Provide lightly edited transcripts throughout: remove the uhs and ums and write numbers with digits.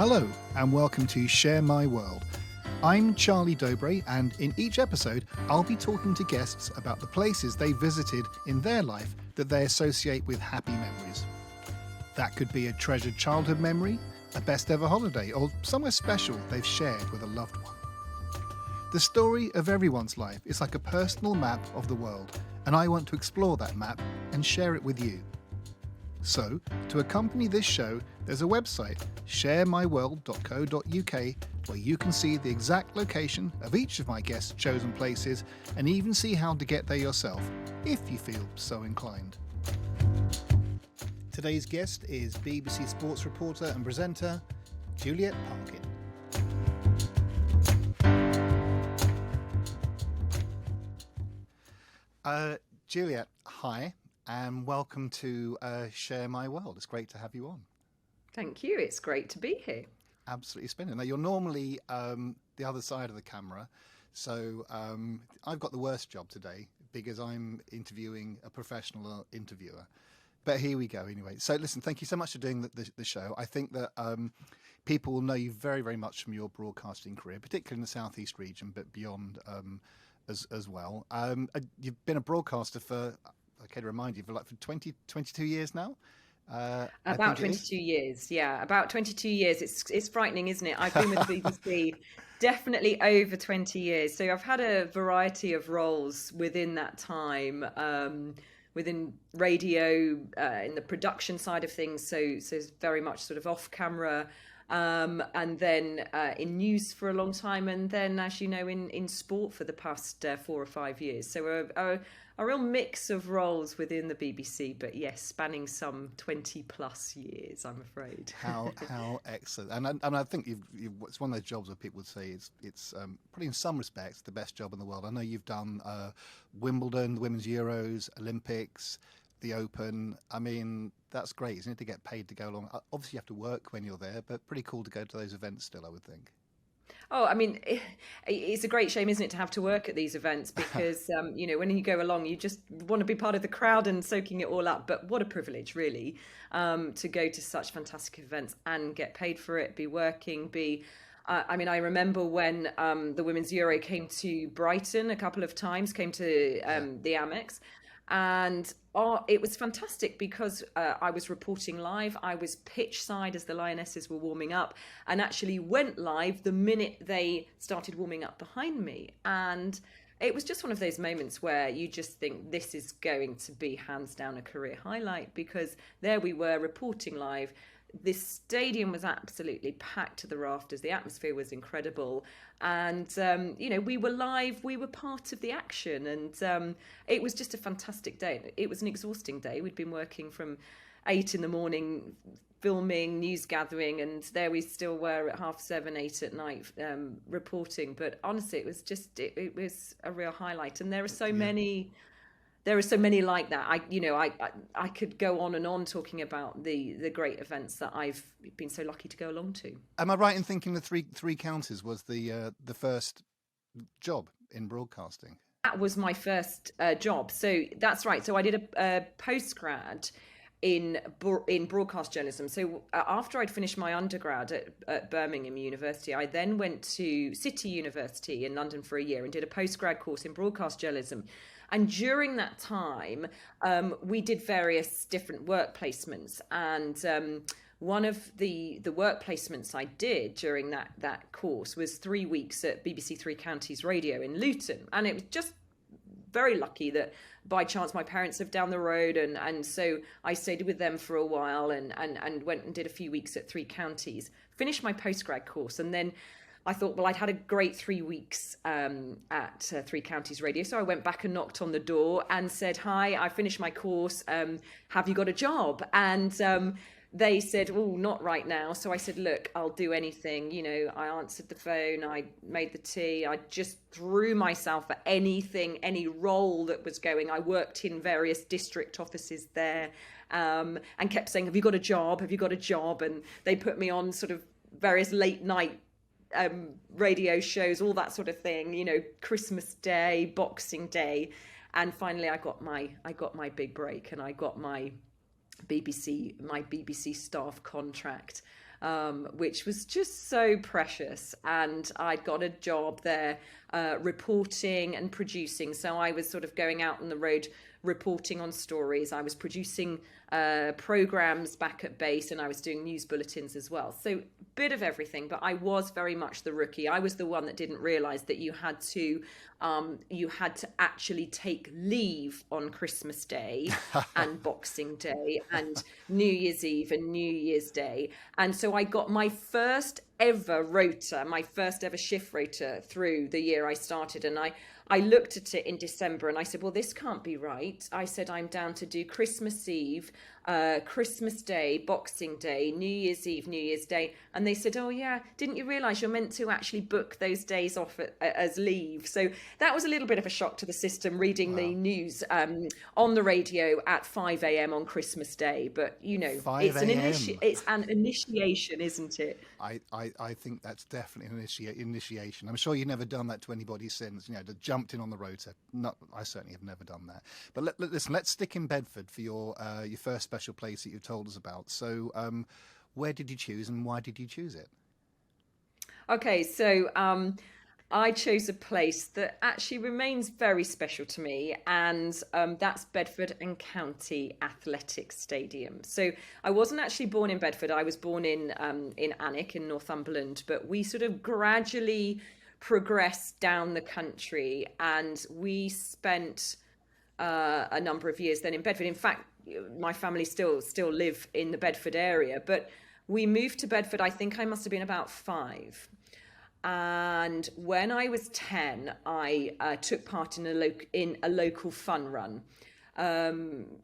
Hello and welcome to Share My World. I'm Charlie Dobre, and in each episode I'll be talking to guests about the places they visited in their life that they associate with happy memories. That could be a treasured childhood memory, a best ever holiday, or somewhere special they've shared with a loved one. The story of everyone's life is like a personal map of the world, and I want to explore that map and share it with you. So, to accompany this show, there's a website, sharemyworld.co.uk, where you can see the exact location of each of my guests' chosen places and even see how to get there yourself, if you feel so inclined. Today's guest is BBC sports reporter and presenter, Juliette Parkin. Juliette, hi. And welcome to Share My World. It's great to have you on. Thank you. It's great to be here. Absolutely splendid. Now, you're normally the other side of the camera, so I've got the worst job today because I'm interviewing a professional interviewer. But here we go anyway. So listen, thank you so much for doing the show. I think that people will know you very, very much from your broadcasting career, particularly in the Southeast region, but beyond as well. You've been a broadcaster for... Okay, to remind you, for 20, 22 years now? About 22 years, yeah. About 22 years. It's frightening, isn't it? I've been with the BBC definitely over 20 years. So I've had a variety of roles within that time, within radio, in the production side of things. So it's very much sort of off camera. And then in news for a long time, and then, as you know, in sport for the past 4 or 5 years. So a real mix of roles within the BBC, but yes, spanning some 20 plus years, I'm afraid. How excellent! And I think it's one of those jobs where people would say it's probably in some respects the best job in the world. I know you've done Wimbledon, the Women's Euros, Olympics, the Open. I mean, that's great, isn't it, to get paid to go along? Obviously, you have to work when you're there, but pretty cool to go to those events still, I would think. Oh, I mean, it's a great shame, isn't it, to have to work at these events because, when you go along, you just want to be part of the crowd and soaking it all up. But what a privilege, really, to go to such fantastic events and get paid for it, be working, I remember when the Women's Euro came to Brighton a couple of times, came to the Amex. And it was fantastic because I was reporting live. I was pitch side as the Lionesses were warming up and actually went live the minute they started warming up behind me. And it was just one of those moments where you just think this is going to be hands down a career highlight because there we were reporting live. This stadium was absolutely packed to the rafters. The atmosphere was incredible. And, we were live. We were part of the action. And it was just a fantastic day. It was an exhausting day. We'd been working from 8 in, filming, news gathering. And there we still were at 7:30, 8 at night reporting. But honestly, it was just it was a real highlight. And there are so many... There are so many like that. I could go on and on talking about the great events that I've been so lucky to go along to. Am I right in thinking the three counties was the first job in broadcasting? That was my first job. So that's right. So I did a postgrad in broadcast journalism. So after I'd finished my undergrad at Birmingham University, I then went to City University in London for a year and did a postgrad course in broadcast journalism. And during that time, we did various different work placements. And one of the work placements I did during that course was 3 weeks at BBC Three Counties Radio in Luton. And it was just very lucky that by chance my parents lived down the road. And so I stayed with them for a while and went and did a few weeks at Three Counties, finished my postgrad course. And then I thought, well, I'd had a great 3 weeks at Three Counties Radio. So I went back and knocked on the door and said, hi, I finished my course. Have you got a job? And they said, oh, not right now. So I said, look, I'll do anything. I answered the phone. I made the tea. I just threw myself at anything, any role that was going. I worked in various district offices there and kept saying, have you got a job? Have you got a job? And they put me on sort of various late night radio shows, all that sort of thing, Christmas Day, Boxing Day. And finally I got my big break and I got my BBC staff contract. which was just so precious. And I'd got a job there, reporting and producing. So I was sort of going out on the road reporting on stories. I was producing programs back at base, and I was doing news bulletins as well. So bit of everything, but I was very much the rookie. I was the one that didn't realize that you had to actually take leave on Christmas Day and Boxing Day and New Year's Eve and New Year's Day. And so I got my first ever rota, my first ever shift rota through the year I started. And I looked at it in December and I said, well, this can't be right. I said, I'm down to do Christmas Eve, Christmas Day, Boxing Day, New Year's Eve, New Year's Day. And they said, oh, yeah, didn't you realize you're meant to actually book those days off as leave? So that was a little bit of a shock to the system, reading the news on the radio at 5 a.m. on Christmas Day. But, you know, it's an initiation, isn't it? I think that's definitely an initiation. I'm sure you've never done that to anybody since, you know, jumped in on the rotor. I certainly have never done that. But listen, let's stick in Bedford for your first special place that you told us about. So where did you choose and why did you choose it? Okay, so I chose a place that actually remains very special to me, and that's Bedford and County Athletic Stadium. So I wasn't actually born in Bedford. I was born in Alnwick in Northumberland, but we sort of gradually progressed down the country, and we spent a number of years then in Bedford. In fact, my family still live in the Bedford area, but we moved to Bedford, I think I must have been about 5. And when I was 10, I took part in a local fun run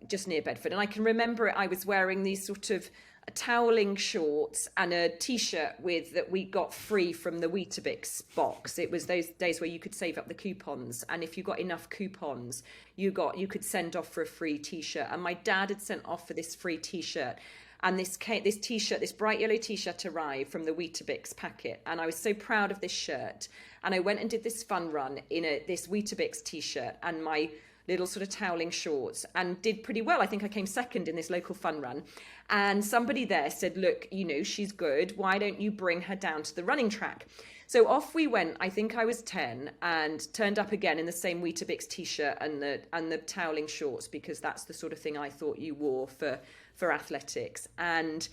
just near Bedford. And I can remember it, I was wearing these sort of toweling shorts and a t-shirt that we got free from the Weetabix box. It was those days where you could save up the coupons, and if you got enough coupons, you could send off for a free t-shirt. And my dad had sent off for this free t-shirt. And this t-shirt, this bright yellow t-shirt arrived from the Weetabix packet. And I was so proud of this shirt. And I went and did this fun run in this Weetabix t-shirt and my little sort of toweling shorts, and did pretty well. I think I came second in this local fun run. And somebody there said, look, you know, she's good. Why don't you bring her down to the running track? So off we went. I think I was 10, and turned up again in the same Weetabix t-shirt and the toweling shorts, because that's the sort of thing I thought you wore for athletics. And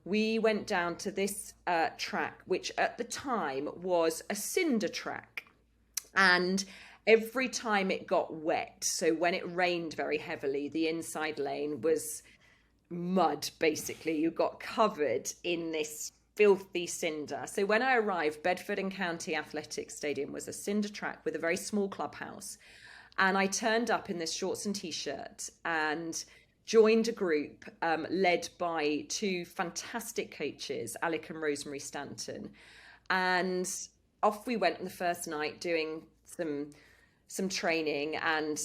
we went down to this track, which at the time was a cinder track. And every time it got wet, so when it rained very heavily, the inside lane was mud, basically. You got covered in this filthy cinder. So when I arrived, Bedford and County Athletic Stadium was a cinder track with a very small clubhouse. And I turned up in this shorts and t-shirt and joined a group led by 2 fantastic coaches, Alec and Rosemary Stanton. And off we went on the first night doing some training, and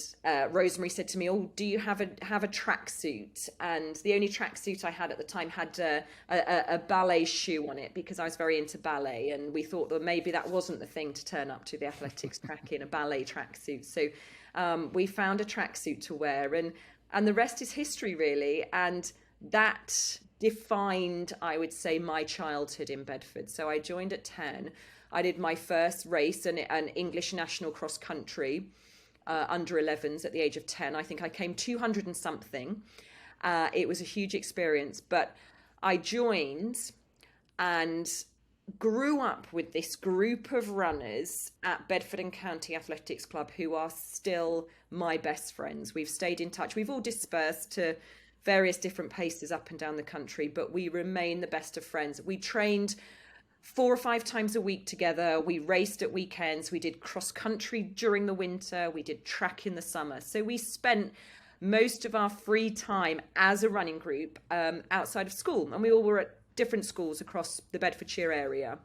Rosemary said to me, oh, do you have a tracksuit? And the only tracksuit I had at the time had a ballet shoe on it, because I was very into ballet, and we thought that maybe that wasn't the thing to turn up to the athletics track in, a ballet tracksuit. So we found a tracksuit to wear, and the rest is history, really. And that defined, I would say, my childhood in Bedford. So I joined at 10. I did my first race, an English national cross country under 11s at the age of 10. I think I came 200 and something. It was a huge experience, but I joined and grew up with this group of runners at Bedford and County Athletics Club who are still my best friends. We've stayed in touch. We've all dispersed to various different places up and down the country, but we remain the best of friends. We trained 4 or 5 times a week together. We raced at weekends. We did cross country during the winter. We did track in the summer. So we spent most of our free time as a running group outside of school, and we all were at different schools across the Bedfordshire area.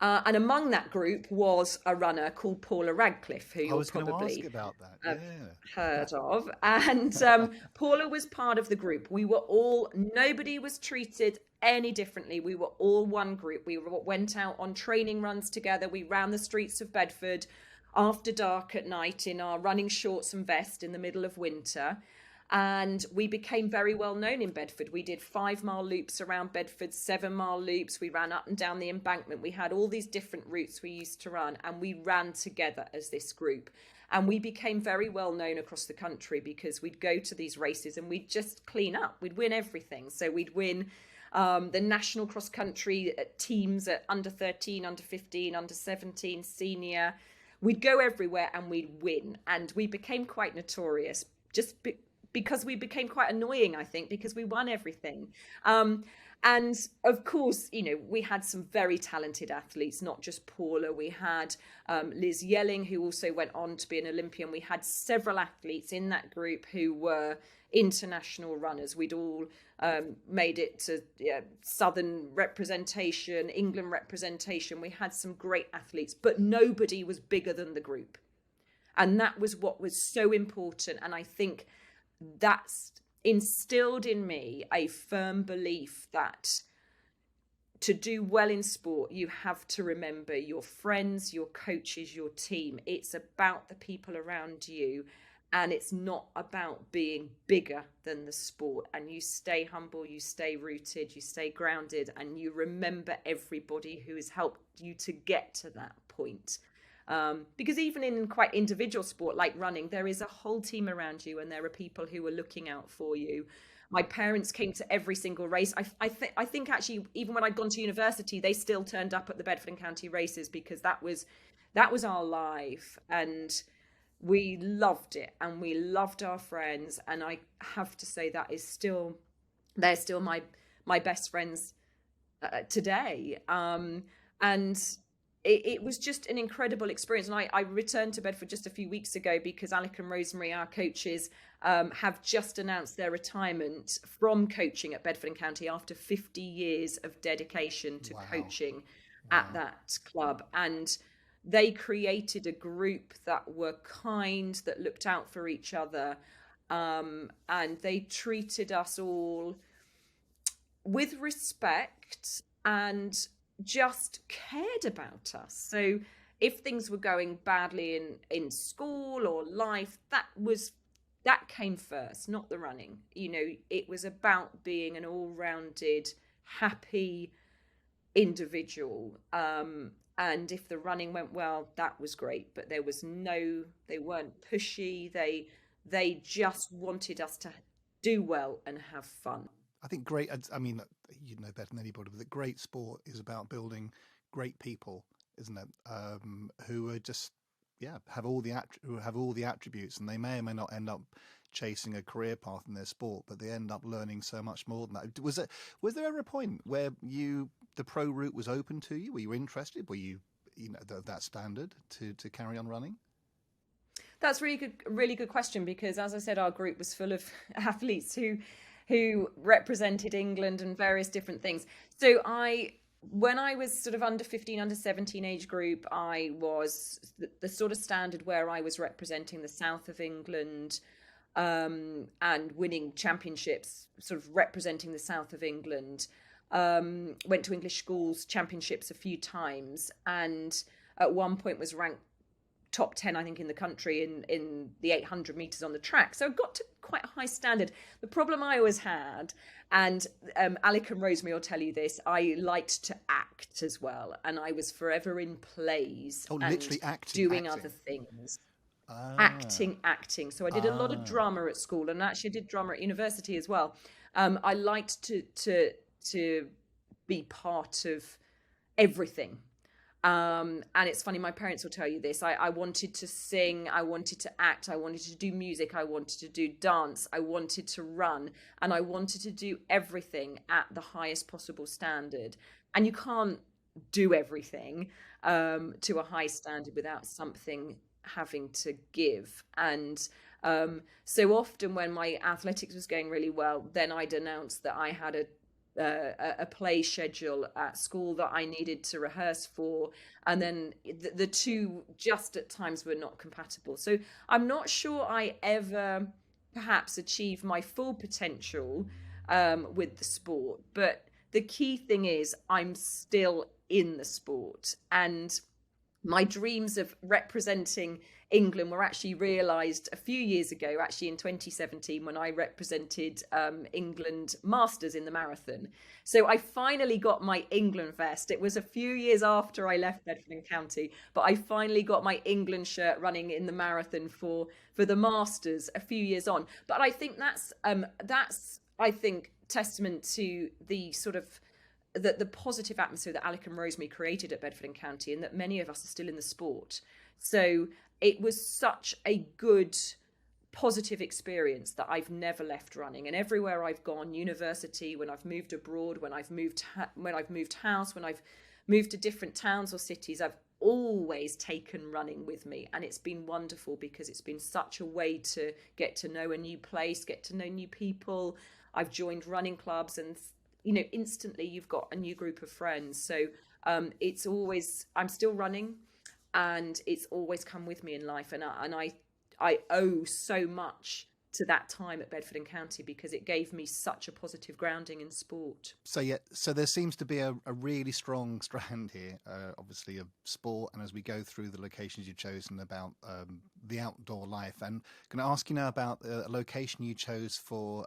And among that group was a runner called Paula Radcliffe, who you'll probably have heard of. And Paula was part of the group. Nobody was treated any differently. We were all one group. We went out on training runs together. We ran the streets of Bedford after dark at night in our running shorts and vest in the middle of winter. And we became very well known in Bedford. We did 5 mile loops around Bedford, 7 mile loops. We ran up and down the embankment. We had all these different routes we used to run, and we ran together as this group. And we became very well known across the country because we'd go to these races and we'd just clean up. We'd win everything. So we'd win the national cross country teams at under 13, under 15, under 17, senior. We'd go everywhere and we'd win. And we became quite notorious because we became quite annoying, I think, because we won everything. And of course, we had some very talented athletes, not just Paula. We had Liz Yelling, who also went on to be an Olympian. We had several athletes in that group who were international runners. We'd all made it to Southern representation, England representation. We had some great athletes, but nobody was bigger than the group. And that was what was so important. And I think that's instilled in me a firm belief that to do well in sport, you have to remember your friends, your coaches, your team. It's about the people around you, and it's not about being bigger than the sport. And you stay humble, you stay rooted, you stay grounded, and you remember everybody who has helped you to get to that point. Because even in quite individual sport like running, there is a whole team around you, and there are people who are looking out for you. My parents came to every single race. I think actually, even when I'd gone to university, they still turned up at the Bedford and County races, because that was our life, and we loved it, and we loved our friends. And I have to say that they're still my best friends today. And it was just an incredible experience. And I returned to Bedford just a few weeks ago because Alec and Rosemary, our coaches, have just announced their retirement from coaching at Bedford and County after 50 years of dedication to coaching at that club. And they created a group that were kind, that looked out for each other. And they treated us all with respect and just cared about us. So if things were going badly in school or life, that came first, not the running. It was about being an all-rounded, happy individual. And if the running went well, that was great. But they weren't pushy. They just wanted us to do well and have fun. I think you know better than anybody, but that great sport is about building great people, isn't it? Who are just, have all the attributes, and they may or may not end up chasing a career path in their sport, but they end up learning so much more than that. Was there ever a point where the pro route was open to you? Were you interested? Were you that standard to carry on running? That's really good question, because as I said, our group was full of athletes who represented England and various different things. So when I was sort of under 15, under 17 age group, I was the sort of standard where I was representing the south of England, and winning championships, sort of representing the south of England. Went to English schools championships a few times, and at one point was ranked top 10, I think, in the country in the 800 meters on the track. So I got to quite a high standard. The problem I always had, and Alec and Rosemary will tell you this, I liked to act as well. And I was forever in plays. Literally acting. Doing other things. Acting. So I did a lot of drama at school, and actually I did drama at university as well. I liked to be part of everything. And it's funny, my parents will tell you this. I wanted to sing, I wanted to act, I wanted to do music, I wanted to do dance, I wanted to run, and I wanted to do everything at the highest possible standard. And you can't do everything to a high standard without something having to give. And so often when my athletics was going really well, then I'd announce that I had a play schedule at school that I needed to rehearse for, and then the two just at times were not compatible. So I'm not sure I ever perhaps achieved my full potential with the sport, but the key thing is I'm still in the sport. And my dreams of representing England were actually realised a few years ago, actually in 2017, when I represented England Masters in the marathon. So I finally got my England vest. It was a few years after I left Bedford and County, but I finally got my England shirt running in the marathon for the Masters a few years on. But I think that's I think testament to the sort of the positive atmosphere that Alec and Rosemary created at Bedford and County, and that many of us are still in the sport. So it was such a good, positive experience that I've never left running. And everywhere I've gone, university, when I've moved abroad, when I've moved house, when I've moved to different towns or cities, I've always taken running with me, and it's been wonderful because it's been such a way to get to know a new place, get to know new people. I've joined running clubs, and instantly you've got a new group of friends. So it's always, I'm still running, and it's always come with me in life. And I owe so much to that time at Bedford and County because it gave me such a positive grounding in sport. So yeah, so there seems to be a really strong strand here, obviously of sport, and as we go through the locations you've chosen about the outdoor life, and going to ask you now about a location you chose for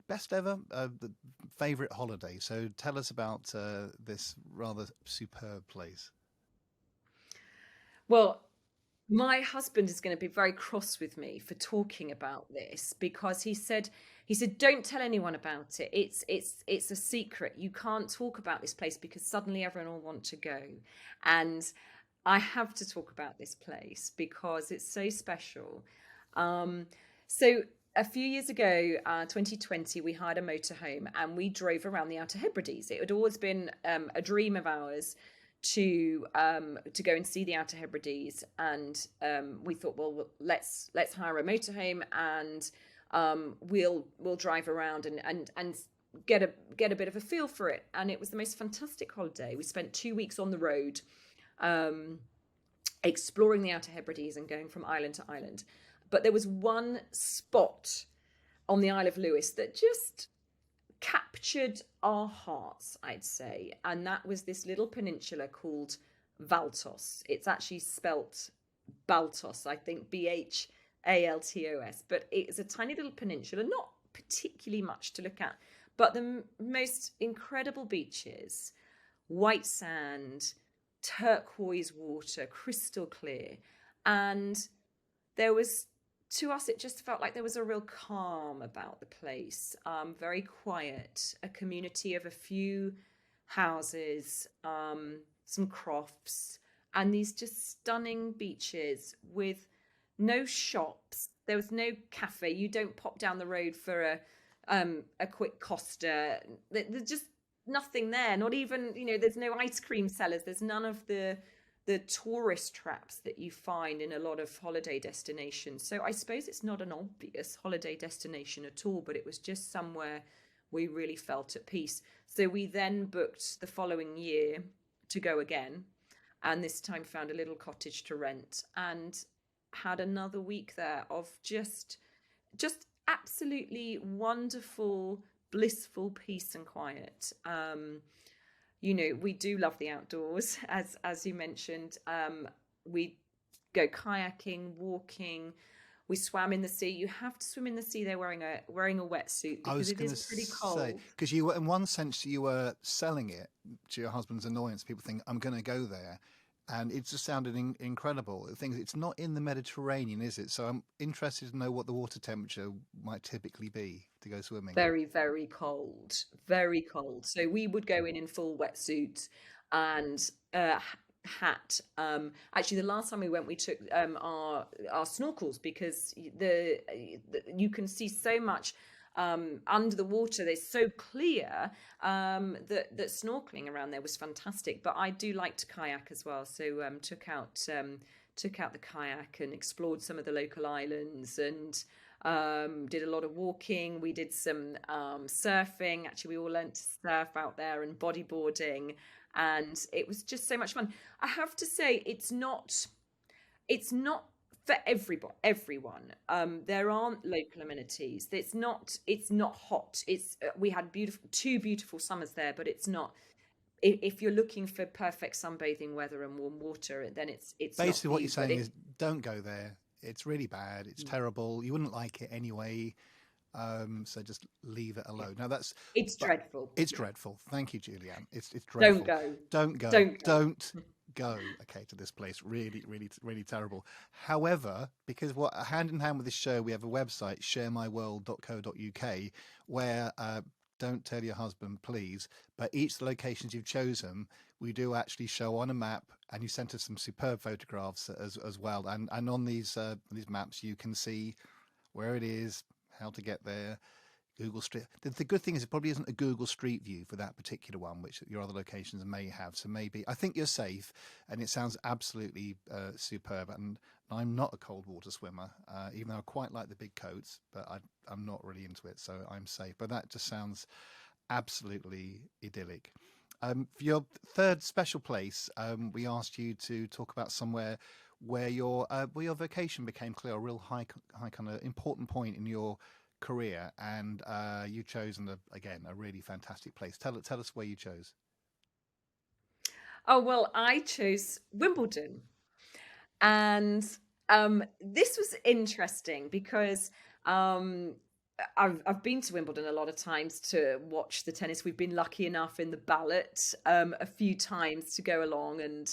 best ever, the favourite holiday. So tell us about this rather superb place. Well, my husband is going to be very cross with me for talking about this because he said don't tell anyone about it. It's a secret. You can't talk about this place because suddenly everyone will want to go. And I have to talk about this place because it's so special. So a few years ago, 2020, we hired a motorhome and we drove around the Outer Hebrides. It had always been a dream of ours to go and see the Outer Hebrides, and we thought, well, let's hire a motorhome and we'll drive around and get a bit of a feel for it. And it was the most fantastic holiday. We spent 2 weeks on the road, exploring the Outer Hebrides and going from island to island. But there was one spot on the Isle of Lewis that just captured our hearts, I'd say. And that was this little peninsula called Valtos. It's actually spelt Baltos, I think, Bhaltos. But it's a tiny little peninsula, not particularly much to look at, but the most incredible beaches, white sand, turquoise water, crystal clear. And there was, to us, it just felt like there was a real calm about the place, very quiet, a community of a few houses, some crofts, and these just stunning beaches with no shops. There was no cafe. You don't pop down the road for a quick Costa. There's just nothing there. Not even, there's no ice cream sellers. There's none of the tourist traps that you find in a lot of holiday destinations. So I suppose it's not an obvious holiday destination at all, but it was just somewhere we really felt at peace. So we then booked the following year to go again, and this time found a little cottage to rent and had another week there of just absolutely wonderful, blissful peace and quiet. We do love the outdoors, as you mentioned. We go kayaking, walking. We swam in the sea. You have to swim in the sea there wearing a wetsuit because it is pretty cold. Because you were, in one sense, you were selling it to your husband's annoyance. People think, I'm going to go there. And it just sounded incredible. The thing is, it's not in the Mediterranean, is it? So I'm interested to know what the water temperature might typically be to go swimming. Very, very cold. Very cold. So we would go in full wetsuit and hat. Actually, the last time we went, we took our snorkels because you can see so much under the water. They're so clear that snorkeling around there was fantastic. But I do like to kayak as well, so took out the kayak and explored some of the local islands and did a lot of walking. We did some surfing. Actually, we all learnt to surf out there, and bodyboarding, and it was just so much fun. I have to say, it's not for everyone. There aren't local amenities. It's not hot. We had two beautiful summers there, but it's not if you're looking for perfect sunbathing weather and warm water, then it's not Basically, for what you're you. But saying is don't go there. It's really bad. It's terrible. You wouldn't like it anyway. So just leave it yeah, alone. Now that's, it's but dreadful. it's Yeah, dreadful. Thank you, Julianne. It's don't dreadful. go, Don't go. don't go. Don't go. Okay, to this place. Really, really, really terrible. However, because what hand in hand with this show, we have a website, sharemyworld.co.uk, where don't tell your husband, please. But each of the locations you've chosen, we do actually show on a map, and you sent us some superb photographs as well. And on these maps, you can see where it is, how to get there. Google Street. The good thing is it probably isn't a Google Street View for that particular one, which your other locations may have. So maybe I think you're safe, and it sounds absolutely superb. And I'm not a cold water swimmer, even though I quite like the big coats, but I'm not really into it, so I'm safe. But that just sounds absolutely idyllic. For your third special place, we asked you to talk about somewhere where your vocation became clear, a real high kind of important point in your career, and you chosen again a really fantastic place. Tell us where you chose. Oh, well, I chose Wimbledon. And this was interesting because um, I've been to Wimbledon a lot of times to watch the tennis. We've been lucky enough in the ballot a few times to go along and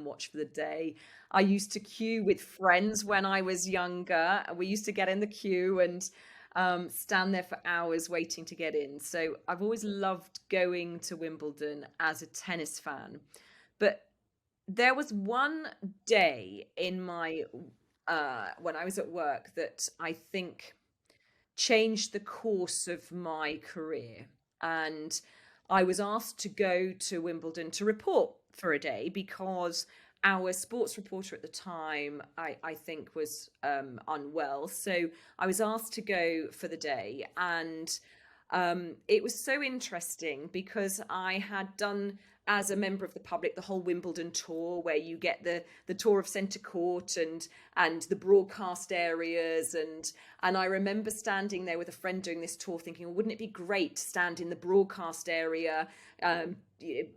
watch for the day. I used to queue with friends when I was younger. We used to get in the queue and stand there for hours waiting to get in. So I've always loved going to Wimbledon as a tennis fan. But there was one day in my when I was at work that I think changed the course of my career. And I was asked to go to Wimbledon to report for a day because our sports reporter at the time, I think, was unwell. So I was asked to go for the day. And it was so interesting because I had done, as a member of the public, the whole Wimbledon tour, where you get the tour of centre court and the broadcast areas, and I remember standing there with a friend doing this tour, thinking, well, wouldn't it be great to stand in the broadcast area,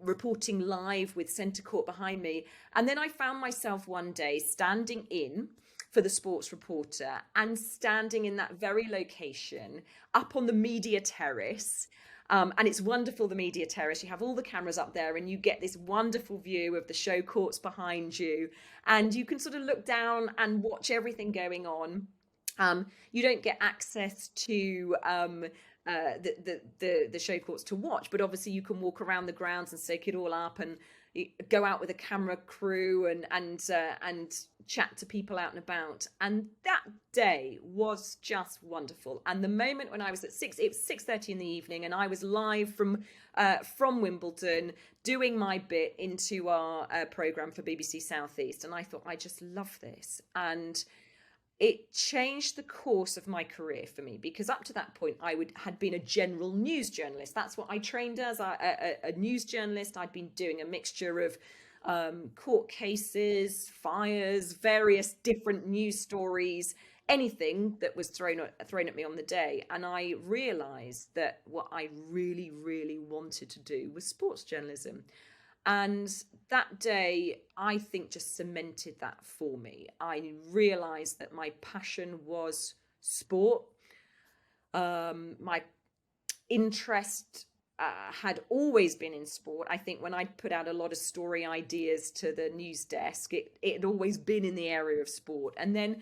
reporting live with centre court behind me? And then I found myself one day standing in for the sports reporter and standing in that very location up on the media terrace. And it's wonderful, the media terrace. You have all the cameras up there and you get this wonderful view of the show courts behind you. And you can sort of look down and watch everything going on. You don't get access to the show courts to watch, but obviously you can walk around the grounds and soak it all up, and go out with a camera crew and chat to people out and about. And that day was just wonderful. And the moment when I was it was 6:30 in the evening, and I was live from Wimbledon doing my bit into our program for BBC Southeast, and I thought, I just love this. And it changed the course of my career for me, because up to that point had been a general news journalist. That's what I trained as, a news journalist. I'd been doing a mixture of court cases, fires, various different news stories, anything that was thrown at me on the day. And I realized that what I really, really wanted to do was sports journalism. And that day, I think, just cemented that for me. I realized that my passion was sport. My interest had always been in sport. I think when I'd put out a lot of story ideas to the news desk, it had always been in the area of sport. And then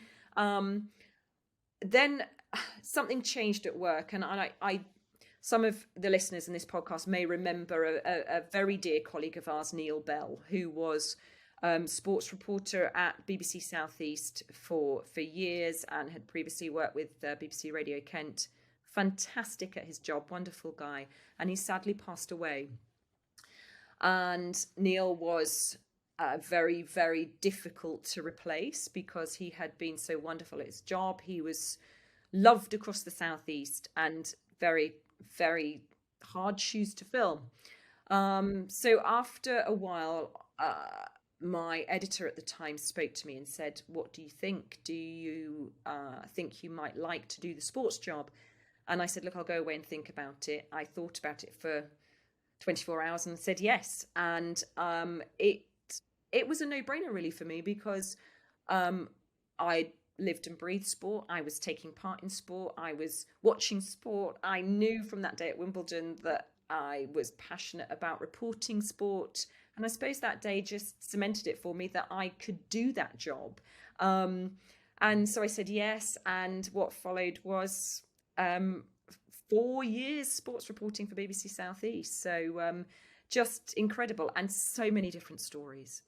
something changed at work, and I some of the listeners in this podcast may remember a very dear colleague of ours, Neil Bell, who was sports reporter at BBC Southeast for years and had previously worked with BBC Radio Kent. Fantastic at his job, wonderful guy, and he sadly passed away. And Neil was very, very difficult to replace because he had been so wonderful at his job. He was loved across the Southeast, and very, very hard shoes to fill. So after a while, my editor at the time spoke to me and said, what do you think? Do you think you might like to do the sports job? And I said, look, I'll go away and think about it. I thought about it for 24 hours and said yes. And it was a no-brainer really for me, because I lived and breathed sport. I was taking part in sport. I was watching sport. I knew from that day at Wimbledon that I was passionate about reporting sport. And I suppose that day just cemented it for me that I could do that job. Um, and so I said yes. And what followed was 4 years sports reporting for BBC Southeast. So just incredible, and so many different stories,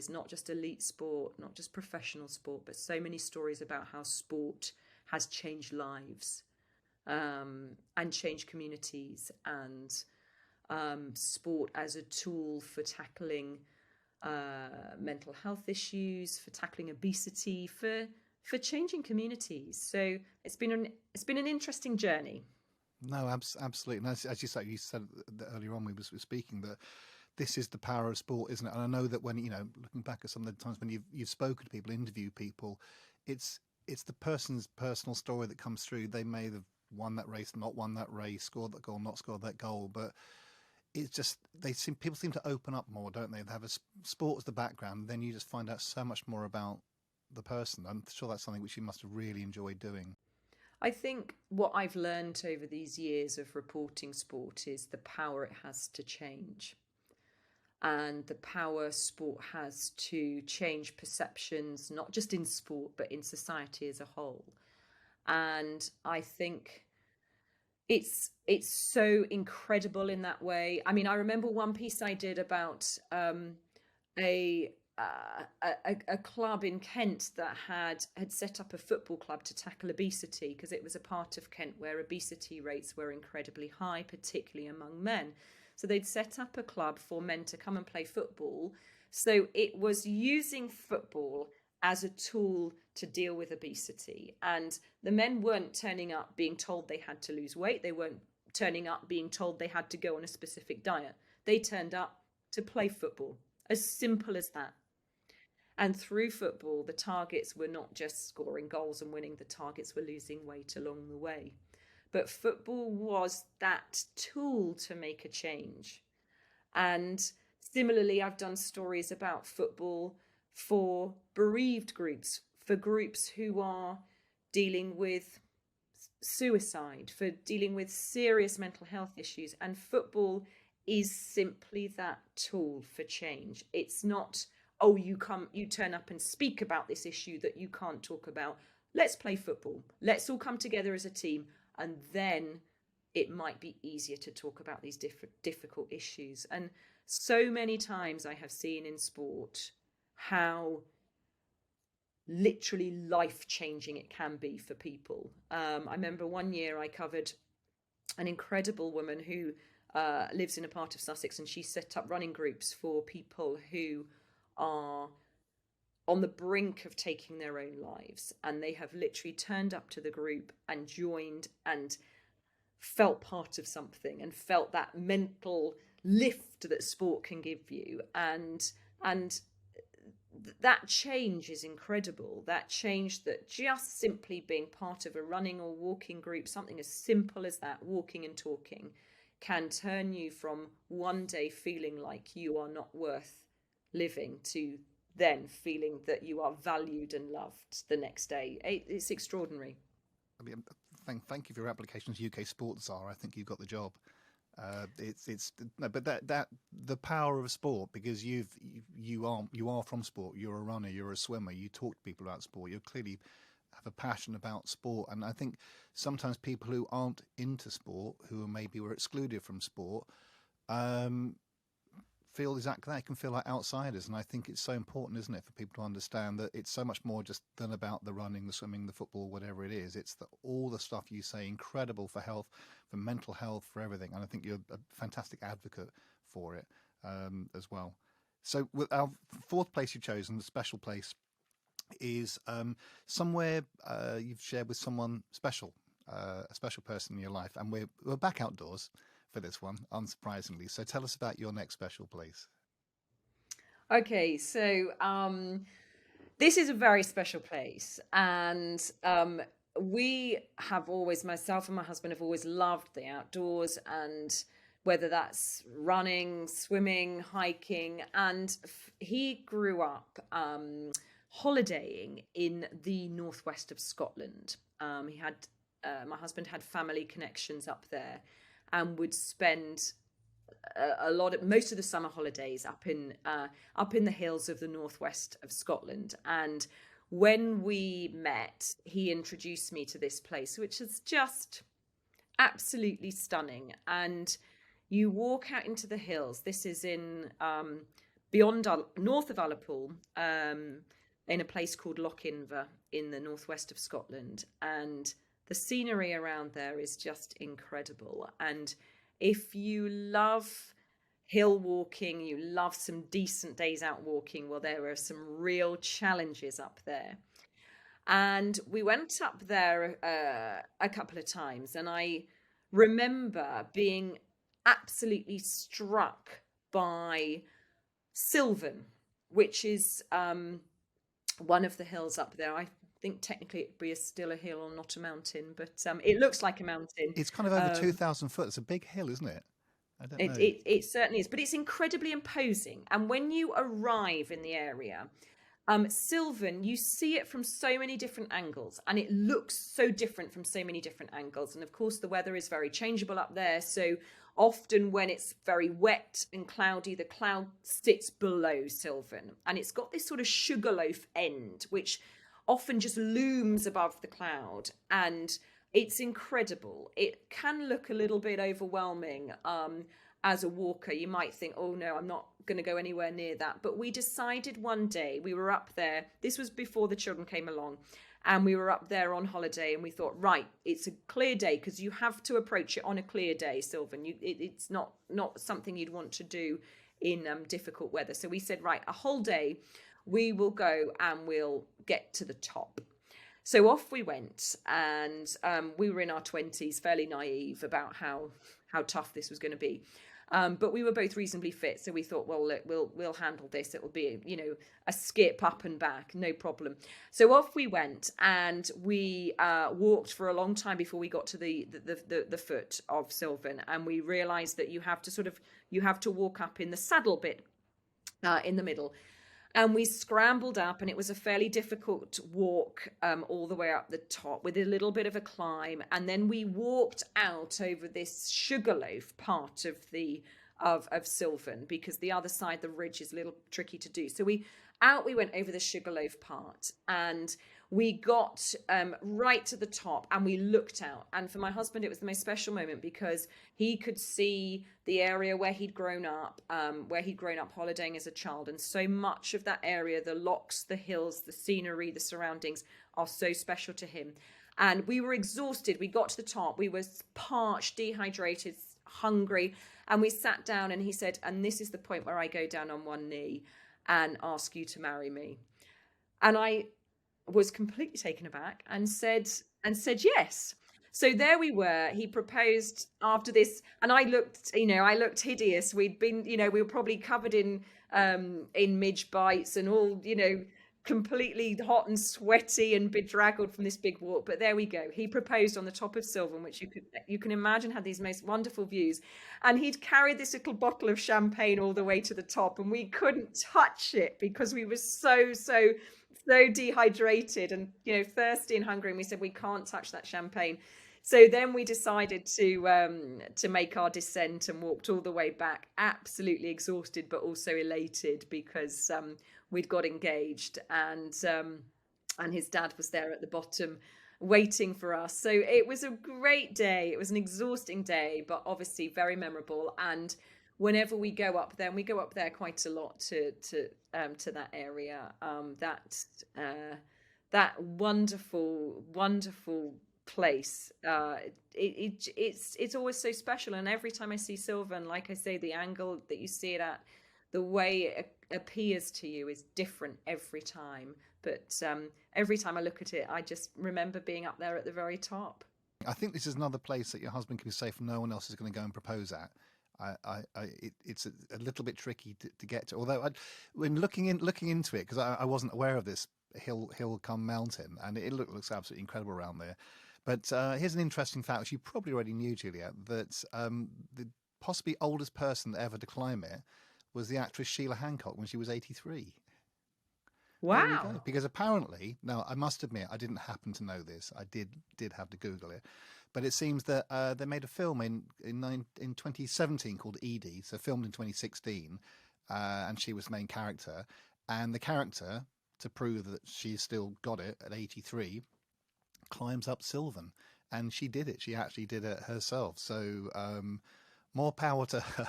not just elite sport, not just professional sport, but so many stories about how sport has changed lives, and changed communities, and sport as a tool for tackling mental health issues, for tackling obesity, for changing communities. So it's been an interesting journey. No, absolutely. And as you said that earlier on, we were speaking that this is the power of sport, isn't it? And I know that when, looking back at some of the times when you've spoken to people, interviewed people, it's the person's personal story that comes through. They may have won that race, not won that race, scored that goal, not scored that goal, but it's just people seem to open up more, don't they? They have a sport as the background, then you just find out so much more about the person. I'm sure that's something which you must have really enjoyed doing. I think what I've learned over these years of reporting sport is the power it has to change, and the power sport has to change perceptions, not just in sport, but in society as a whole. And I think it's so incredible in that way. I mean, I remember one piece I did about a a club in Kent that had set up a football club to tackle obesity, because it was a part of Kent where obesity rates were incredibly high, particularly among men. So they'd set up a club for men to come and play football. So it was using football as a tool to deal with obesity. And the men weren't turning up being told they had to lose weight. They weren't turning up being told they had to go on a specific diet. They turned up to play football. As simple as that. And through football, the targets were not just scoring goals and winning, the targets were losing weight along the way. But football was that tool to make a change. And similarly, I've done stories about football for bereaved groups, for groups who are dealing with suicide, for dealing with serious mental health issues. And football is simply that tool for change. It's not, oh, you turn up and speak about this issue that you can't talk about. Let's play football. Let's all come together as a team, and then it might be easier to talk about these difficult issues. And so many times I have seen in sport how literally life-changing it can be for people. I remember one year I covered an incredible woman who lives in a part of Sussex, and she set up running groups for people who are on the brink of taking their own lives, and they have literally turned up to the group and joined and felt part of something, and felt that mental lift that sport can give you. And that change is incredible. That change, that just simply being part of a running or walking group, something as simple as that, walking and talking, can turn you from one day feeling like you are not worth living to then feeling that you are valued and loved the next day. It's extraordinary. I mean, thank you for your application to UK Sports Czar. I think you've got the job. It's no, but that the power of sport, because you are from sport. You're a runner. You're a swimmer. You talk to people about sport. You clearly have a passion about sport. And I think sometimes people who aren't into sport, who maybe were excluded from sport, feel exactly that. It can feel like outsiders. And I think it's so important, isn't it, for people to understand that it's so much more just than about the running, the swimming, the football, whatever it is. It's all the stuff you say, incredible for health, for mental health, for everything. And I think you're a fantastic advocate for it as well. So with our fourth place you've chosen, the special place, is somewhere you've shared with someone special, a special person in your life. And we're back outdoors for this one, unsurprisingly. So tell us about your next special place. Okay, so this is a very special place, and we have always, myself and my husband have always loved the outdoors, and whether that's running, swimming, hiking. And he grew up holidaying in the northwest of Scotland. He had My husband had family connections up there, and would spend most of the summer holidays up in the hills of the northwest of Scotland. And when we met, he introduced me to this place, which is just absolutely stunning. And you walk out into the hills. This is in beyond north of Ullapool, in a place called Lochinver in the northwest of Scotland, and the scenery around there is just incredible. And if you love hill walking, you love some decent days out walking, well, there are some real challenges up there. And we went up there a couple of times, and I remember being absolutely struck by Sylvan, which is one of the hills up there. I think technically it'd be still a hill or not a mountain, but it looks like a mountain. It's kind of over 2,000 foot. It's a big hill, isn't it? I don't know. It certainly is, but it's incredibly imposing. And when you arrive in the area, Sylvan, you see it from so many different angles, and it looks so different from so many different angles. And of course, the weather is very changeable up there. So often when it's very wet and cloudy, the cloud sits below Sylvan, and it's got this sort of sugarloaf end, which often just looms above the cloud. And it's incredible. It can look a little bit overwhelming. As a walker, you might think, oh no, I'm not going to go anywhere near that. But we decided one day, we were up there, this was before the children came along, and we were up there on holiday, and we thought, right, it's a clear day, because you have to approach it on a clear day, Sylvan. It's not something you'd want to do in difficult weather. So we said, right, a whole day, we will go and we'll get to the top. So off we went, and we were in our 20s, fairly naive about how tough this was going to be. But we were both reasonably fit, so we thought, well, look, we'll handle this. It will be, a skip up and back, no problem. So off we went, and we walked for a long time before we got to the foot of Sylvan, and we realised that you have to walk up in the saddle bit in the middle. And we scrambled up, and it was a fairly difficult walk all the way up the top with a little bit of a climb. And then we walked out over this sugarloaf part of Sylvan, because the other side, the ridge, is a little tricky to do. So we went over the sugarloaf part, and we got right to the top, and we looked out. And for my husband, it was the most special moment, because he could see the area where he'd grown up holidaying as a child. And so much of that area, the lochs, the hills, the scenery, the surroundings, are so special to him. And we were exhausted. We got to the top. We were parched, dehydrated, hungry. And we sat down, and he said, and this is the point where I go down on one knee and ask you to marry me. And I was completely taken aback and said yes. So there we were. He proposed after this, and I looked hideous. We'd been, we were probably covered in midge bites and all, completely hot and sweaty and bedraggled from this big walk. But there we go. He proposed on the top of Sylvan, which you can imagine had these most wonderful views. And he'd carried this little bottle of champagne all the way to the top, and we couldn't touch it because we were so dehydrated and thirsty and hungry. And we said, we can't touch that champagne. So then we decided to make our descent and walked all the way back, absolutely exhausted, but also elated, because we'd got engaged, and his dad was there at the bottom waiting for us. So it was a great day. It was an exhausting day, but obviously very memorable. And whenever we go up there, and we go up there quite a lot to that area, that wonderful place. It's always so special. And every time I see Sylvan, like I say, the angle that you see it at, the way it appears to you is different every time. But every time I look at it, I just remember being up there at the very top. I think this is another place that your husband can be safe no one else is going to go and propose at. It's a little bit tricky to get to. Although when looking into it, because I wasn't aware of this hill come mountain, and it looks absolutely incredible around there. But here's an interesting fact, which you probably already knew, Juliette, that possibly oldest person ever to climb it was the actress Sheila Hancock when she was 83. There we go. Wow. Because apparently, now I must admit, I didn't happen to know this. I did have to Google it, but it seems that they made a film in 2017 called Edie, so filmed in 2016, and she was the main character. And the character, to prove that she's still got it at 83, climbs up Sylvan, and she did it. She actually did it herself. So more power to her.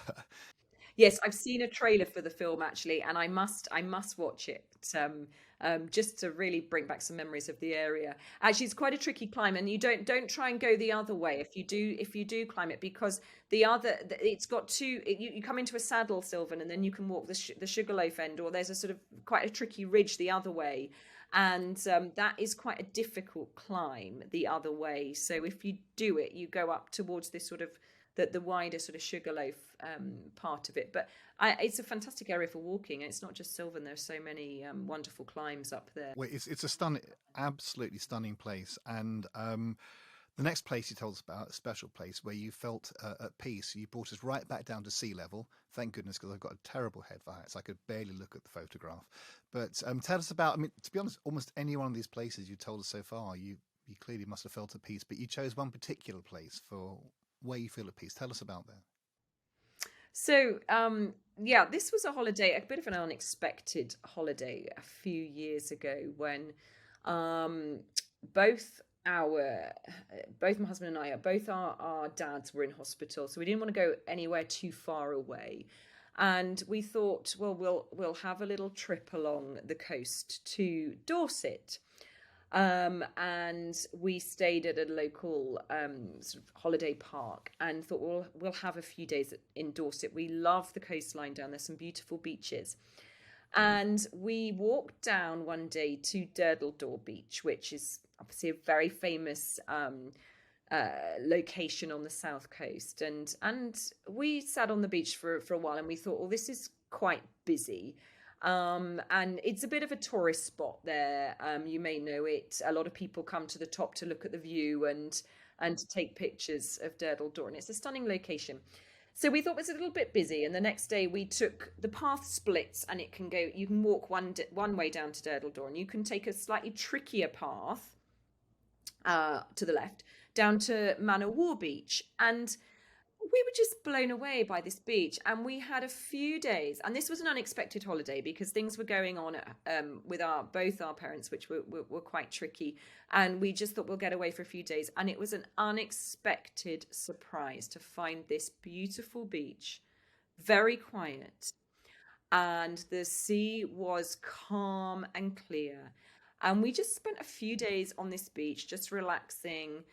Yes, I've seen a trailer for the film actually, and I must watch it just to really bring back some memories of the area. Actually, it's quite a tricky climb, and you don't try and go the other way if you do climb it, because it's got you come into a saddle, Sylvan, and then you can walk the Sugarloaf end, or there's a sort of quite a tricky ridge the other way, and that is quite a difficult climb the other way. So if you do it, you go up towards this sort of the wider sort of Sugarloaf part of it. But it's a fantastic area for walking. It's not just Sylvan. There's so many wonderful climbs up there. Well, it's a absolutely stunning place. And the next place you told us about, a special place where you felt at peace. You brought us right back down to sea level. Thank goodness, because I've got a terrible head for heights. I could barely look at the photograph. But tell us about, I mean, to be honest, almost any one of these places you told us so far, you clearly must have felt at peace. But you chose one particular place for where you feel at peace. Tell us about that. So, yeah, this was a holiday, a bit of an unexpected holiday a few years ago when both both my husband and I, both our dads were in hospital, so we didn't want to go anywhere too far away. And we thought, well, we'll have a little trip along the coast to Dorset. And we stayed at a local sort of holiday park and thought, well, we'll have a few days in Dorset. We love the coastline down there, some beautiful beaches. And we walked down one day to Durdledore Beach, which is obviously a very famous location on the south coast. And we sat on the beach for a while, and we thought, well, this is quite busy. And it's a bit of a tourist spot there. You may know it. A lot of people come to the top to look at the view and to take pictures of Durdledore, and it's a stunning location. So we thought it was a little bit busy, and the next day we took the path splits, and you can walk one way down to Durdledore, and you can take a slightly trickier path to the left down to Man o' War Beach, and we were just blown away by this beach. And we had a few days, and this was an unexpected holiday because things were going on with both our parents, which were quite tricky, and we just thought we'll get away for a few days. And it was an unexpected surprise to find this beautiful beach, very quiet, and the sea was calm and clear. And we just spent a few days on this beach just relaxing.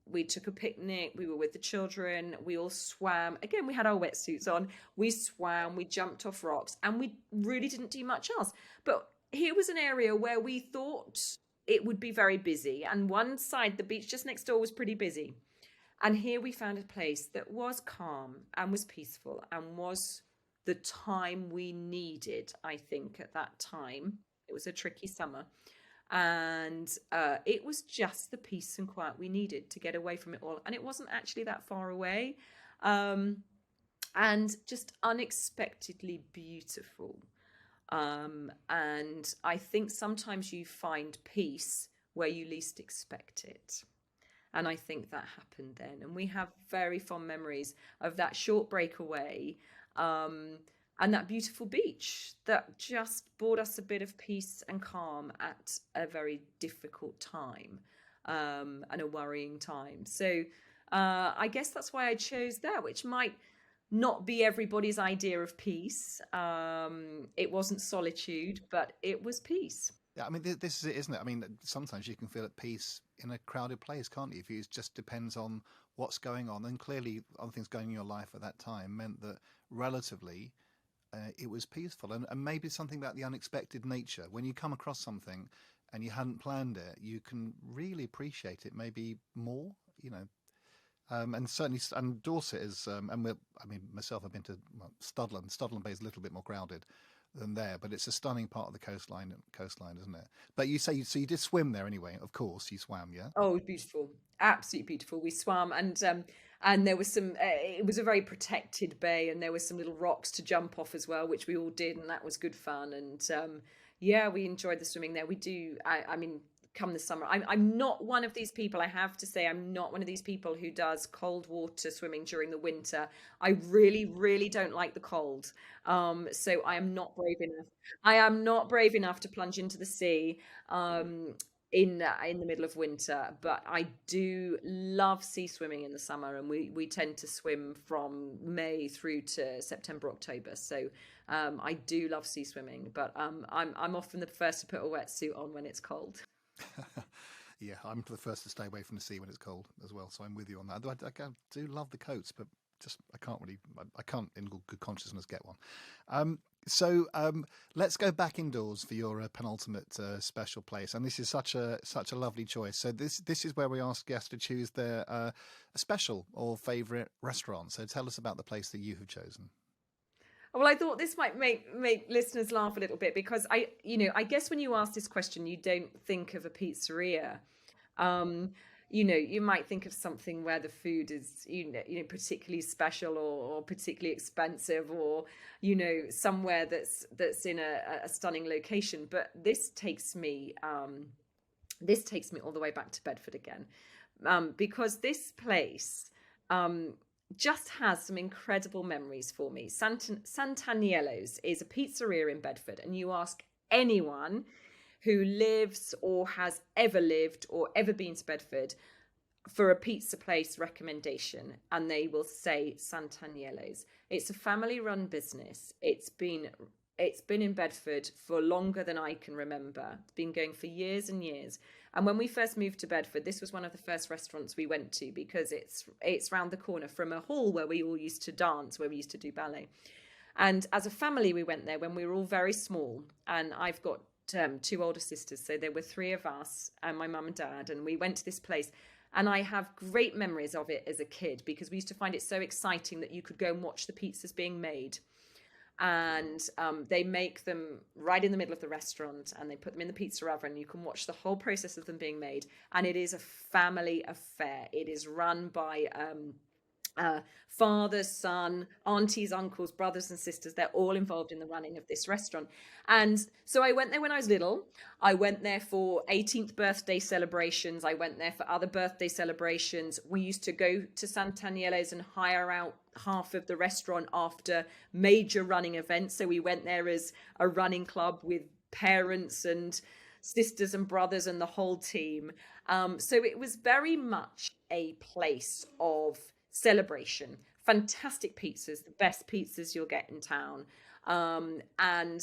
We took a picnic, we were with the children, we all swam. Again, we had our wetsuits on, we swam, we jumped off rocks, and we really didn't do much else. But here was an area where we thought it would be very busy, and one side, the beach just next door, was pretty busy. And here we found a place that was calm and was peaceful and was the time we needed, I think, at that time. It was a tricky summer. And it was just the peace and quiet we needed to get away from it all. And it wasn't actually that far away. And just unexpectedly beautiful. And I think sometimes you find peace where you least expect it. And I think that happened then. And we have very fond memories of that short breakaway and that beautiful beach that just brought us a bit of peace and calm at a very difficult time and a worrying time. So I guess that's why I chose that, which might not be everybody's idea of peace. It wasn't solitude, but it was peace. Yeah, I mean, this is it, isn't it? I mean, sometimes you can feel at peace in a crowded place, can't you? It just depends on what's going on. And clearly, other things going in your life at that time meant that relatively it was peaceful. And maybe something about the unexpected nature. When you come across something and you hadn't planned it, you can really appreciate it maybe more, you know. And certainly, and Dorset is, I mean, myself, I've been to Studland. Studland Bay is a little bit more crowded than there, but it's a stunning part of the coastline, isn't it? But you say you did swim there anyway. Of course, you swam, yeah. Oh, beautiful. Absolutely beautiful. We swam and there was some it was a very protected bay and there was some little rocks to jump off as well, which we all did and that was good fun and yeah, we enjoyed the swimming there. We do I mean come the summer. I'm not one of these people, I have to say, I'm not one of these people who does cold water swimming during the winter. I really, really don't like the cold. So I am not brave enough. I am not brave enough to plunge into the sea. In the middle of winter, but I do love sea swimming in the summer, and we tend to swim from May through to September, October. So I do love sea swimming, but I'm often the first to put a wetsuit on when it's cold. Yeah, I'm the first to stay away from the sea when it's cold as well. So I'm with you on that. Do love the coats, but just I can't in good consciousness get one. Let's go back indoors for your penultimate special place, and this is such a lovely choice. So this is where we ask guests to choose their a special or favourite restaurant. So tell us about the place that you have chosen. Well, I thought this might make listeners laugh a little bit because I guess when you ask this question, you don't think of a pizzeria. Um, you might think of something where the food is, particularly special or particularly expensive, or somewhere that's in a stunning location. But this takes me all the way back to Bedford again, because this place um, just has some incredible memories for me. Sant'Agnello's is a pizzeria in Bedford, and you ask anyone who lives or has ever lived or ever been to Bedford for a pizza place recommendation, and they will say Sant'Agnello's. It's a family-run business. It's been in Bedford for longer than I can remember. It's been going for years and years. And when we first moved to Bedford, this was one of the first restaurants we went to because it's round the corner from a hall where we all used to dance, where we used to do ballet. And as a family, we went there when we were all very small. And I've got two older sisters, so there were three of us and my mum and dad, and we went to this place. And I have great memories of it as a kid because we used to find it so exciting that you could go and watch the pizzas being made. And they make them right in the middle of the restaurant and they put them in the pizza oven. You can watch the whole process of them being made. And it is a family affair. It is run by father, son, aunties, uncles, brothers and sisters. They're all involved in the running of this restaurant. And so I went there when I was little. I went there for 18th birthday celebrations. I went there for other birthday celebrations. We used to go to Sant'Agnello's and hire out half of the restaurant after major running events. So we went there as a running club with parents and sisters and brothers and the whole team. So it was very much a place of celebration. Fantastic pizzas, the best pizzas you'll get in town. And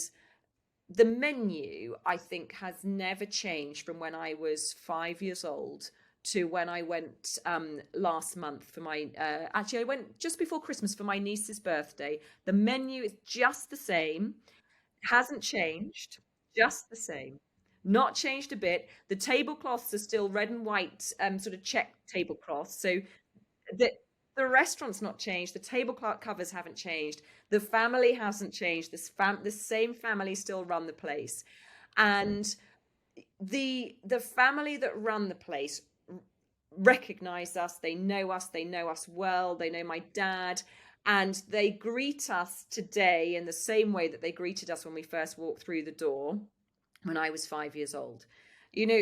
the menu, I think, has never changed from when I was 5 years old to when I went last month for my, actually, I went just before Christmas for my niece's birthday. The menu is just the same, hasn't changed, just the same. Not changed a bit. The tablecloths are still red and white, sort of check tablecloths. So the the restaurant's not changed. The tablecloth covers haven't changed. The family hasn't changed. The same family still run the place, and the family that run the place recognize us. They know us. They know us well. They know my dad, and they greet us today in the same way that they greeted us when we first walked through the door when I was 5 years old.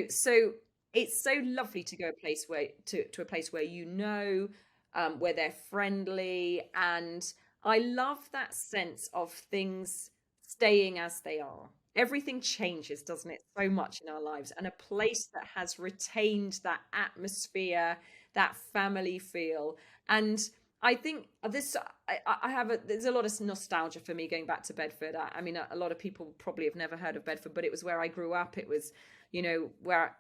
So it's so lovely to go to a place where where they're friendly, and I love that sense of things staying as they are. Everything changes, doesn't it, so much in our lives, and a place that has retained that atmosphere, that family feel. And I think this there's a lot of nostalgia for me going back to Bedford. I mean, a lot of people probably have never heard of Bedford, but it was where I grew up. It was, where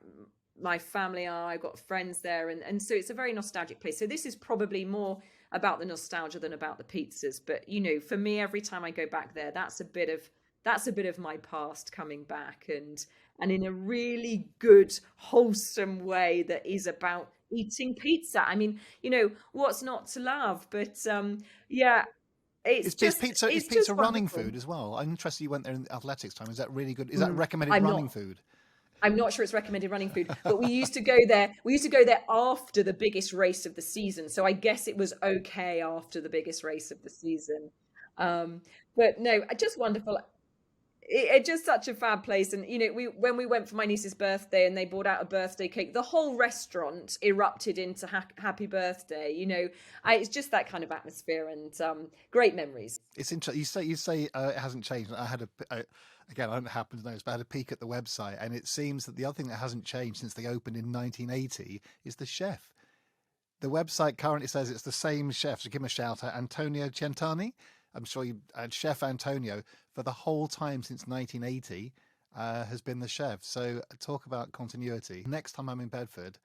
my family are. I got friends there, and so it's a very nostalgic place. So this is probably more about the nostalgia than about the pizzas. But for me, every time I go back there, that's a bit of my past coming back, and in a really good, wholesome way that is about eating pizza. I mean, what's not to love? But yeah, Is it's pizza just running wonderful. food as well? I'm interested you went there in athletics time. Is that really good? Is that recommended I'm running not food? I'm not sure it's recommended running food, but we used to go there. We used to go there after the biggest race of the season, so I guess it was okay after the biggest race of the season. Um, but no, just wonderful. It just such a fab place, and we when we went for my niece's birthday and they brought out a birthday cake, the whole restaurant erupted into happy birthday. It's just that kind of atmosphere and great memories. It's interesting. You say it hasn't changed. Again, I don't happen to know this, but I had a peek at the website, and it seems that the other thing that hasn't changed since they opened in 1980 is the chef. The website currently says it's the same chef. So give him a shout out, Antonio Centani. I'm sure Chef Antonio for the whole time since 1980 has been the chef. So talk about continuity. Next time I'm in Bedford,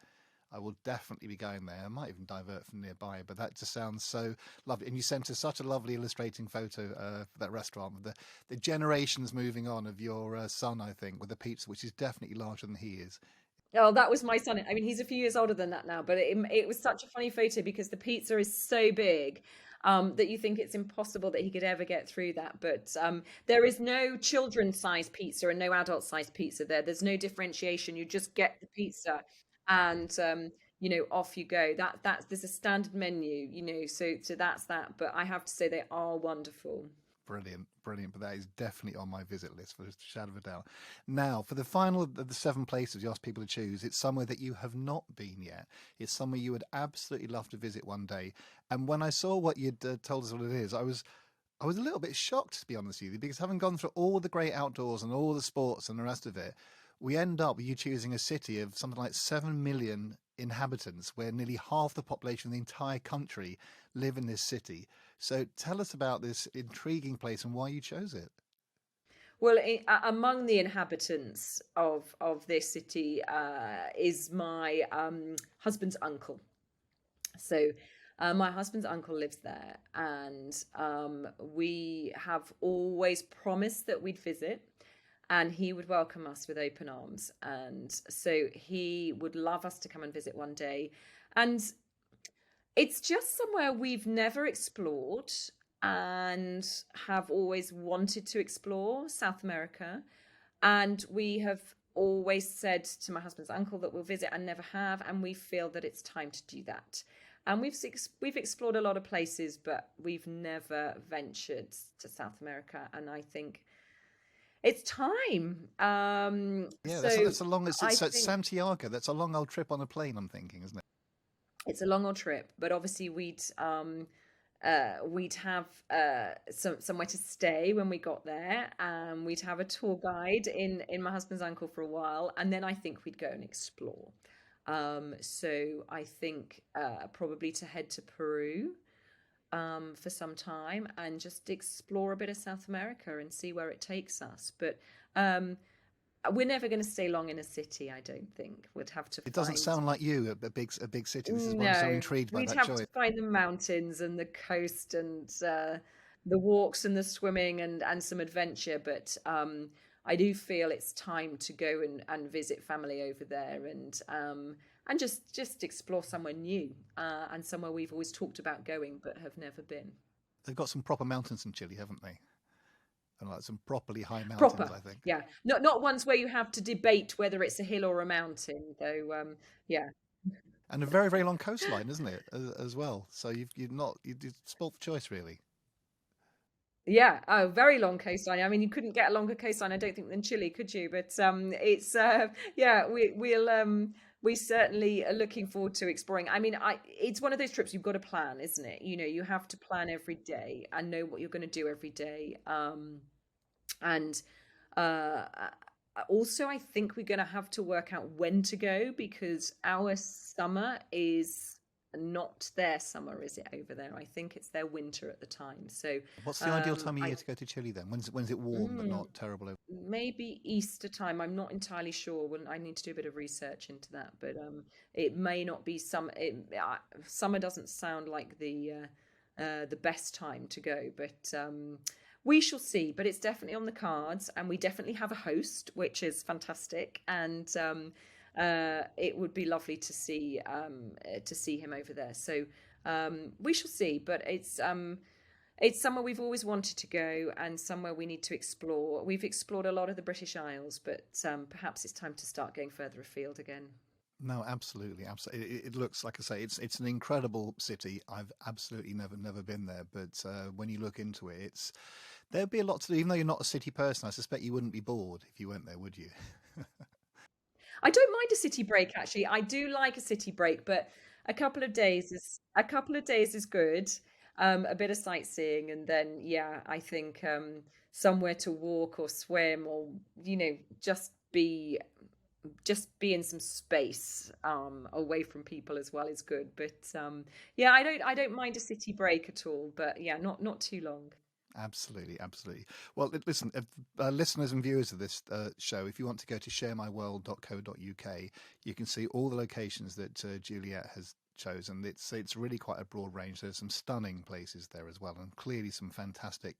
I will definitely be going there. I might even divert from nearby, but that just sounds so lovely. And you sent us such a lovely illustrating photo for that restaurant with the generations moving on of your son, I think, with the pizza, which is definitely larger than he is. Oh, that was my son. I mean, he's a few years older than that now, but it was such a funny photo because the pizza is so big that you think it's impossible that he could ever get through that. But there is no children's size pizza and no adult size pizza there. There's no differentiation. You just get the pizza and off you go. That's there's a standard menu, so that's that. But I have to say they are wonderful. Brilliant, brilliant. But that is definitely on my visit list for a shadow of a doubt. Now, for the final of the seven places you ask people to choose, it's somewhere that you have not been yet. It's somewhere you would absolutely love to visit one day. And when I saw what you'd told us what it is, I was a little bit shocked, to be honest with you, because having gone through all the great outdoors and all the sports and the rest of it, we end up with you choosing a city of something like 7 million inhabitants, where nearly half the population of the entire country live in this city. So tell us about this intriguing place and why you chose it. Well, among the inhabitants of this city is my husband's uncle. So my husband's uncle lives there, and we have always promised that we'd visit, and he would welcome us with open arms. And so he would love us to come and visit one day. And it's just somewhere we've never explored and have always wanted to explore South America. And we have always said to my husband's uncle that we'll visit and never have. And we feel that it's time to do that. And we've explored a lot of places, but we've never ventured to South America. And I think it's time. Yeah, So that's a long. I It's think Santiago. That's a long old trip on a plane. I'm thinking, isn't it? it's a long old trip, but obviously we'd have somewhere to stay when we got there, and we'd have a tour guide in my husband's uncle for a while, and then I think we'd go and explore. So I think probably to head to Peru for some time and just explore a bit of South America and see where it takes us. But um, we're never going to stay long in a city, I don't think. We'd have to It doesn't find sound like you, a big city. This is why I'm so no, intrigued by we'd that have to choice. find the mountains and the coast and the walks and the swimming and some adventure. But I do feel it's time to go and visit family over there and just explore somewhere new and somewhere we've always talked about going but have never been. They've got some proper mountains in Chile, haven't they? And like some properly high mountains, Proper, I think. yeah. Not ones where you have to debate whether it's a hill or a mountain, though. Yeah. And a very, very long coastline, isn't it, as well? So you've spoilt for choice, really. Yeah, a very long coastline. I mean, you couldn't get a longer coastline, I don't think, than Chile, could you? But it's yeah, we certainly are looking forward to exploring. I mean, it's one of those trips you've got to plan, isn't it? You have to plan every day and know what you're going to do every day. And uh, also, I think we're going to have to work out when to go because our summer is not their summer, is it over there? I think it's their winter at the time. So What's the ideal time of I year to go to Chile then? When's it warm but mm, not terrible? maybe Easter time. I'm not entirely sure. When I need to do a bit of research into that, but it may not be some. Summer doesn't sound like the best time to go, but we shall see. But it's definitely on the cards, and we definitely have a host, which is fantastic, and it would be lovely to see him over there. So we shall see. But it's It's somewhere we've always wanted to go and somewhere we need to explore. We've explored a lot of the British Isles, but perhaps it's time to start going further afield again. No, absolutely, absolutely. It looks like I say, it's an incredible city. I've absolutely never been there, but when you look into it, it's there'd be a lot to do. Even though you're not a city person, I suspect you wouldn't be bored if you went there, would you? I don't mind a city break actually. I do like a city break, but a couple of days is good. A bit of sightseeing, and then yeah, I think somewhere to walk or swim or just be in some space away from people as well is good. But yeah, I don't mind a city break at all. But yeah, not too long. Absolutely, absolutely. Well, listen, if, listeners and viewers of this show, if you want to go to sharemyworld.co.uk, you can see all the locations that Juliette has chosen. It's really quite a broad range. There's some stunning places there as well, and clearly some fantastic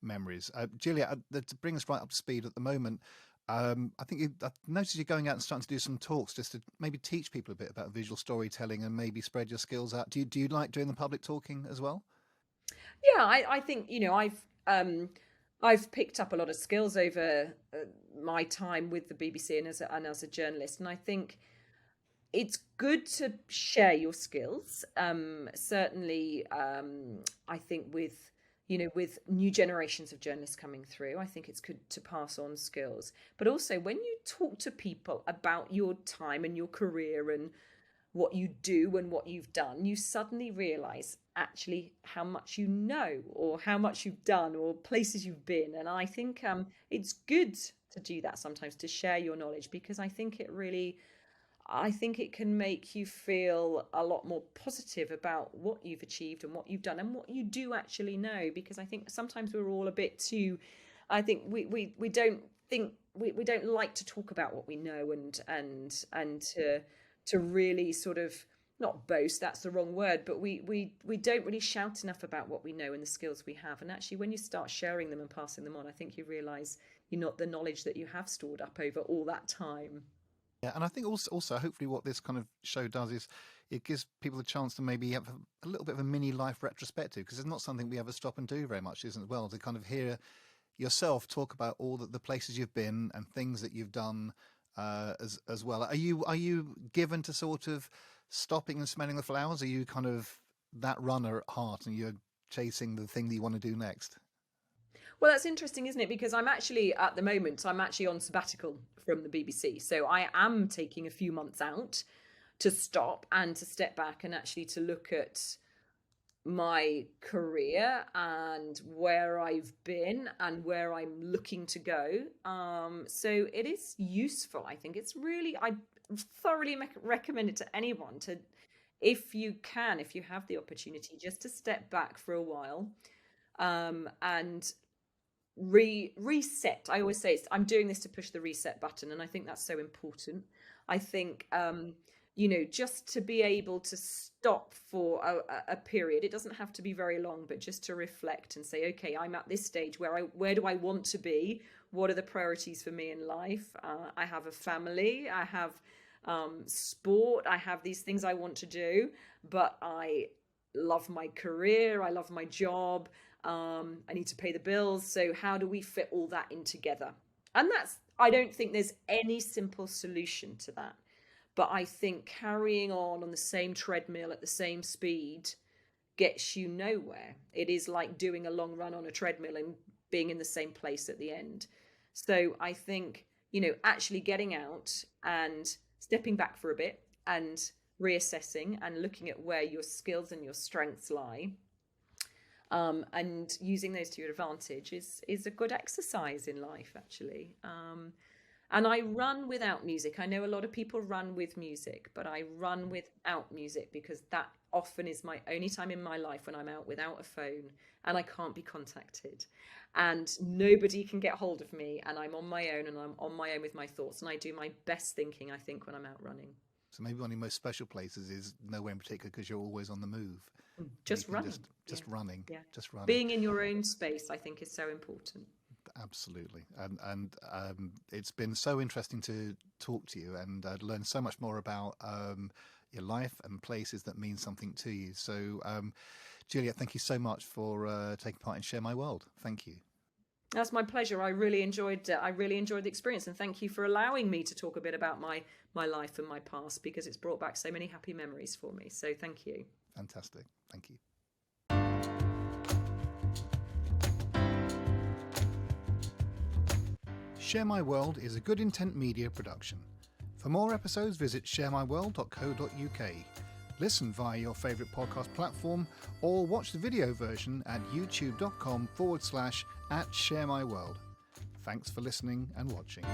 memories. Juliette, to bring us right up to speed at the moment, I think I've noticed you're going out and starting to do some talks just to maybe teach people a bit about visual storytelling and maybe spread your skills out. Do you like doing the public talking as well? Yeah, I think I've picked up a lot of skills over my time with the BBC and as a journalist, and I think it's good to share your skills. Certainly, I think with new generations of journalists coming through, I think it's good to pass on skills. But also, when you talk to people about your time and your career and what you do and what you've done, you suddenly realize actually how much you know or how much you've done or places you've been. And I think it's good to do that sometimes, to share your knowledge, because I think it can make you feel a lot more positive about what you've achieved and what you've done and what you do actually know. Because I think sometimes we're all a bit too, I think we don't we don't like to talk about what we know and to really sort of not boast, that's the wrong word, but we don't really shout enough about what we know and the skills we have. And actually when you start sharing them and passing them on, I think you realize the knowledge that you have stored up over all that time. Yeah, and I think also hopefully what this kind of show does is it gives people a chance to maybe have a little bit of a mini life retrospective, because it's not something we ever stop and do very much, isn't it? Well, to kind of hear yourself talk about all the places you've been and things that you've done as well. Are you given to sort of stopping and smelling the flowers? Are you kind of that runner at heart and you're chasing the thing that you want to do next? Well, that's interesting, isn't it? Because at the moment, I'm actually on sabbatical from the BBC. So I am taking a few months out to stop and to step back and actually to look at my career and where I've been and where I'm looking to go. So it is useful. I think I thoroughly recommend it to anyone to, if you can, if you have the opportunity, just to step back for a while and reset. I always say I'm doing this to push the reset button, and I think that's so important. I think just to be able to stop for a period. It doesn't have to be very long, but just to reflect and say, okay, I'm at this stage where do I want to be? What are the priorities for me in life? I have a family, I have sport, I have these things I want to do, but I love my career, I love my job, I need to pay the bills. So how do we fit all that in together? And I don't think there's any simple solution to that. But I think carrying on the same treadmill at the same speed gets you nowhere. It is like doing a long run on a treadmill and being in the same place at the end. So I think, actually getting out and stepping back for a bit and reassessing and looking at where your skills and your strengths lie, and using those to your advantage is a good exercise in life, actually. And I run without music. I know a lot of people run with music, but I run without music because that often is my only time in my life when I'm out without a phone and I can't be contacted and nobody can get hold of me, and I'm on my own and I'm on my own with my thoughts, and I do my best thinking, I think, when I'm out running. So maybe one of your most special places is nowhere in particular because you're always on the move. And you Just can running. just Yeah. running, Yeah. just running. Being in your own space, I think, is so important. Absolutely, and it's been so interesting to talk to you and learn so much more about your life and places that mean something to you. So, Juliette, thank you so much for taking part in Share My World. Thank you. That's my pleasure. I really enjoyed the experience, and thank you for allowing me to talk a bit about my life and my past, because it's brought back so many happy memories for me. So thank you. Fantastic. Thank you. Share My World is a Good Intent Media production. For more episodes, visit sharemyworld.co.uk. Listen via your favourite podcast platform, or watch the video version at youtube.com/@sharemyworld. Thanks for listening and watching.